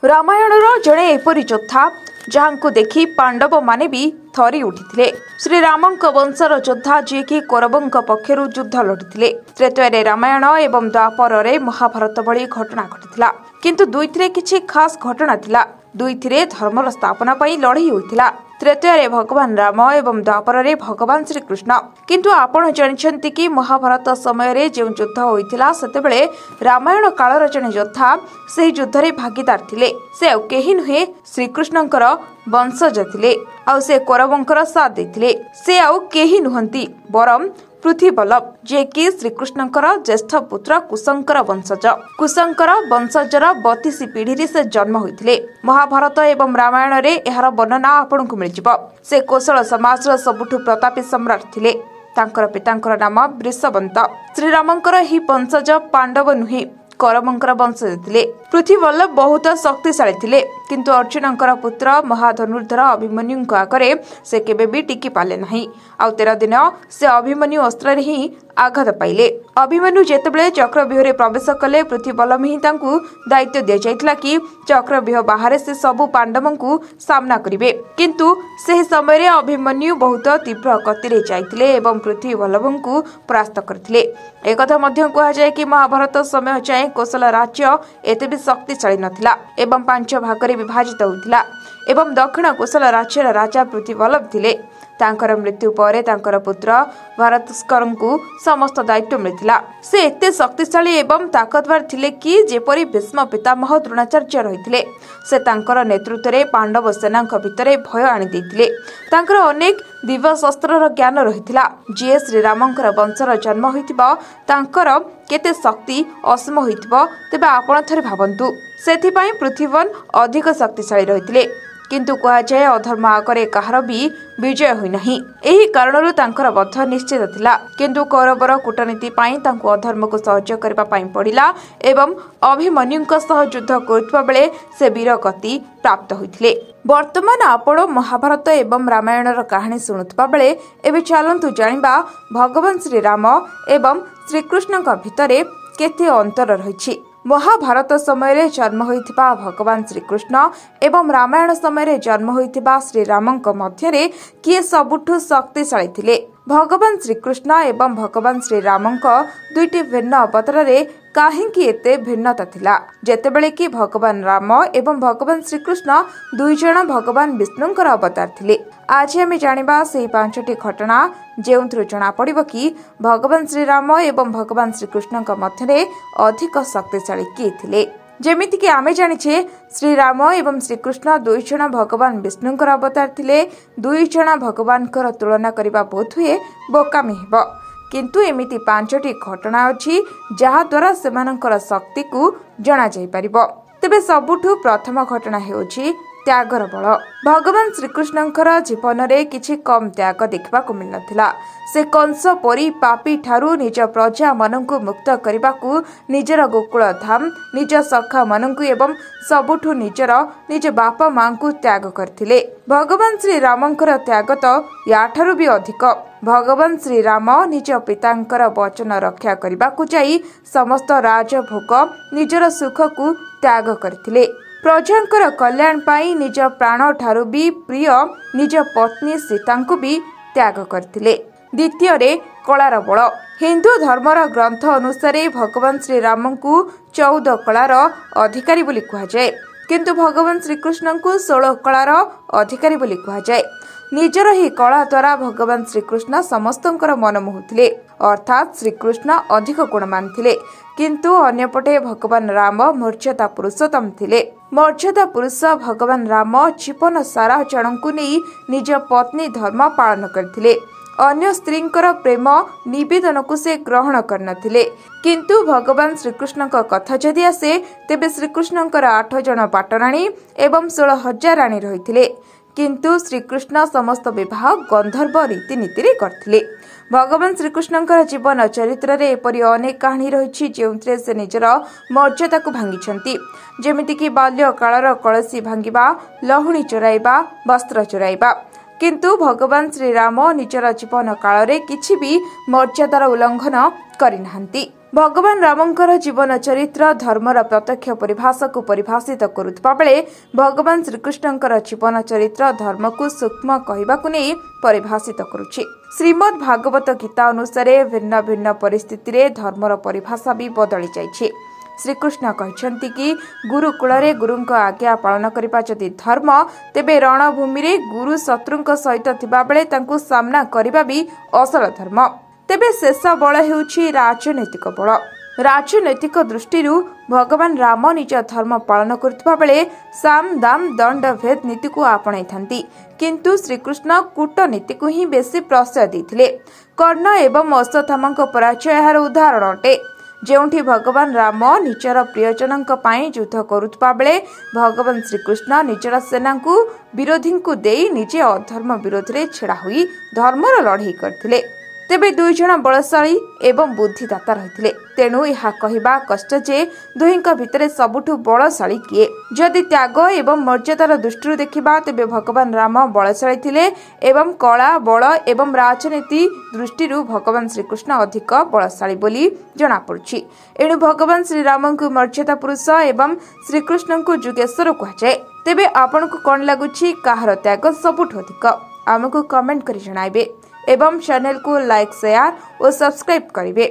रामायणर जड़े एपरी योद्धा जहां देखि पांडव माने भी थरी उठिथिले। श्रीरामंक वंशर योद्धा जी कि कौरवंक पक्षरु युद्ध लड़िथिले। त्रेतया रामायण एवं द्वापर रे महाभारत भली घटना घटिथिला, किंतु दुईथिरे किछि खास घटना थिला। दुईथिरे धर्मर स्थापना पई लड़ाई होइथिला। त्रेतया भगवान राम एवं द्वापर रे भगवान श्रीकृष्ण। किंतु आपण जानिछन्ति कि महाभारत समय रे जे युद्ध होइथिला सेतेबेले रामायण कालर जने योद्धा सेही युद्ध रे भागीदार थिले। से केही नुहे श्रीकृष्णंकर वंशज थिले आउ से कौरवंकर साथ देथिले। से आउ केही नुहंती बरम पृथ्वीबल्लभ जे कि श्रीकृष्णंकर ज्येष्ठ पुत्र कुशंकर वंशज। कुशंकर वंशजर 32 पीढ़ी से जन्म होइथिले। महाभारत एवं रामायण रे एहार वर्णना आपनकु मिलजिबो। से कौशल समाजर सबुठु प्रतापी सम्राट थिले। तांकर पितांकर नाम वृषवंत। श्रीरामंकर ही वंशज पांडव नुहे कौरवंकर वंशज थिले। पृथ्वीबल्लभ बहुत शक्तिशाली थिले, किंतु अर्जुनंकर पुत्र महाधनुर्धर अभिमन्युंक आगरे से केबे भी टिकी पाले नाही। आउ 13 दिन से अभिमन्यु अस्त्र रे ही आघात पाइले। अभिमन्यु जेतेबेले चक्रव्यूह रे प्रवेश कले पृथ्वीबल्लभ ही तांकु दायित्व दिया जायतिला कि चक्रव्यूह बाहर से सबु पांडवंकु सामना करिवे, किंतु सेही समय रे अभिमन्यु बहुत तीव्र गति रे जायतिले एवं पृथ्वीबल्लभंकु परास्त करथिले। एकथा मध्य कहा जाय कि महाभारत समय चाहे कौशल राज्य एते शक्तिशाली नथिला एवं 5 भाग रे विभाजित होइतिला एवं दक्षिण कौशल राज्यर राजा पृथ्वीबल्लभ थिले। तांकर मृत्यु परे तांकर पुत्र भरतस्करंकु समस्त दायित्व मिलिथिला। से एते शक्तिशाली एवं ताकतवर थिले कि जेपरि भीष्म पितामह द्रोणाचार्य रहिथिले। से तांकर नेतृत्व रे पांडव सेनांक भितरे भय आनि दैथिले। तांकर अनेक दिव्य शस्त्रर ज्ञान रहिथिला। जे श्रीरामंकर वंशर जन्म होइथिबो तांकर केते शक्ति असीम होइथिबो तेबे आपण थरे भाबंतु। सेथि पई पृथ्वीवन अधिक शक्तिशाली रहिथिले, किंतु कहा जाए अधर्म आगरे कहार भी विजय होई नाही। एही कारणरु तांकर वध निश्चित थिला, किंतु कौरवर कूटनीति पई तांको अधर्म को सहयोग करबा पई पड़िला एवं अभिमन्युंक सह युद्ध करथबा बेले से वीर गति प्राप्त होइथिले। वर्तमान आपण महाभारत एवं रामायणर कहानी सुनुथबा बेले एबे चलंतु जानिबा भगवान श्री राम एवं श्रीकृष्णक भितरे केते अंतर रहिछि। महाभारत समय जन्म होइथिबा भगवान श्रीकृष्ण एवं रामायण समय जन्म होइथिबा श्रीरामंक मध्यरे किए सबुठु शक्तिशाली थिले। भगवान श्रीकृष्ण एवं भगवान श्रीरामंक दुईटी भिन्न अवतार रे काहेकि एते भिन्नता थिला। जेतेबेले कि भगवान राम एवं भगवान श्रीकृष्ण दुई जण भगवान विष्णुंकर अवतार थिले। आज आमे जानिबा सेही 5टी घटना जेउंथरु जणा पड़िबो कि भगवान श्रीराम एवं भगवान श्रीकृष्णंक मध्यरे अधिक शक्तिशाली किए थिले। जेमिति कि आमे जानिछे श्रीराम एवं श्रीकृष्ण दुई जण भगवान विष्णुंकर अवतार थिले। दुई जण भगवानकर तुलना करिबा बोध हुए बोकामी हेबो, किंतु एमिति 5टी घटना अछि जहा द्वारा सेमानकर शक्ति को जणा जाई परिबो। तेबे सबुठु प्रथम घटना हेउछि त्यागर बल। भगवान श्रीकृष्णंकर जीवन रे किछि कम त्याग देखबा को मिल नथिला। से कंस परी पापी ठारू निज प्रजा मनंकु मुक्त करबाकू निजर गोकुल धाम निज सखा मनंकु एवं सबुठु निज बापा मां को त्याग करथिले। भगवान श्री रामंकर त्याग तो याठारू भी अधिक। भगवान श्री राम निज पितांकर वचन रक्षा करबाकू जाई समस्त राजभोग निजर सुख को त्याग करथिले। प्रजांकर कल्याण पाई निज प्राण ठारू भी प्रिय निज पत्नी सीतांकु भी त्याग करथिले। द्वितीय रे कलार बल। हिंदू धर्मर ग्रंथ अनुसार भगवान श्री राम को 14 कलार अधिकारी बोली कहा जाए, किंतु भगवान श्रीकृष्ण को 16 कलार अधिकारी बोली कहा जाए। निजर ही कला द्वारा भगवान श्रीकृष्ण समस्तंकर मन मोहुथिले, अर्थात श्रीकृष्ण अधिक गुणमान थिले, किंतु अन्यपटे भगवान राम मर्यादा पुरुषोत्तम थिले। मर्यादा पुरुष भगवान राम जीवन सारा जनकु नहीं निज पत्नी धर्म पालन करथिले। अन्य स्त्रींकर प्रेम निवेदन को से ग्रहण करनथिले, किंतु भगवान श्रीकृष्ण कथा जदि आसे तेबे श्रीकृष्णंकर 8 जण पाटराणी एवं 16,000 राणी रहिथिले, किंतु श्रीकृष्ण समस्त विवाह गंधर्व रीतिनीति रे करथिले। भगवान श्रीकृष्णंकर जीवन चरित्र रे एपरि अनेक कहानी रहिछि जेउंथरे से निजर मर्यादा को भांगिछंती, जेमिति कि बाल्य कालर कलसी भांगिबा, लहुणी चोराइबा, वस्त्र चोराइबा। किंतु भगवान श्रीराम निजर जीवन काल रे किछि भी मर्यादार उल्लंघन करिनाहंती। भगवान रामंकर जीवन चरित्र धर्मर प्रत्यक्ष परिभाषा को परिभाषित करुवा बेले भगवान श्रीकृष्णंकर जीवन चरित्र धर्म को सूक्ष्म कहवाकू नहीं परिभाषित करुछि। श्रीमद् भागवत गीता अनुसार भिन्न भिन्न परिस्थिति रे धर्मर परिभाषा भी बदली जाइछि। श्रीकृष्ण कहते कि गुरुकूल रे गुरुंक आज्ञा पालन करबा जदि धर्म तेबे रणभूमि रे गुरु शत्रुंक सहित थिबा बेले तांकु सामना करबा भी असल धर्म। तेबे शेष बल हेउछि राजनैतिक बल। राजनैतिक दृष्टि भगवान राम निज धर्म पालन करथिबा बेले साम दाम दंड भेद नीति को आपणाई थांती, किंतु श्रीकृष्ण कूटनीति को ही बेसी प्रश्रय देथिले। कर्ण एवं अश्वत्थामांक पराजय यार उदाहरण अटे, जेउठी भगवान राम निजर प्रियजनक पई युद्ध करुथबा बेले भगवान श्रीकृष्ण निजर सेना को विरोधी को देई निजे अधर्म विरोध रे छेड़ा होई धर्मर लड़ाई करथिले। तेबे दुई जण बलशाली एवं बुद्धिदाता रहिथिले, तेणु यह कहवा कष्ट जे दुहींक भितरे सबुठु बलशाली किए। जदि त्याग एवं मर्यादार दृष्टि देखिबा तेबे भगवान राम बलशाली थिले एवं कला बल एवं राजनीति दृष्टि भगवान श्रीकृष्ण अधिक बलशाली बोली जना पड़ुछि। एणु भगवान श्रीराम को मर्यादा पुरुष एवं श्रीकृष्ण को जुगेश्वर कहुए। तेबे आपन को कौन लगुछि काहर त्याग सबुठु अधिक? आमको कमेंट करि जणाइबे एवं चैनल को लाइक शेयर और सब्सक्राइब करिवे।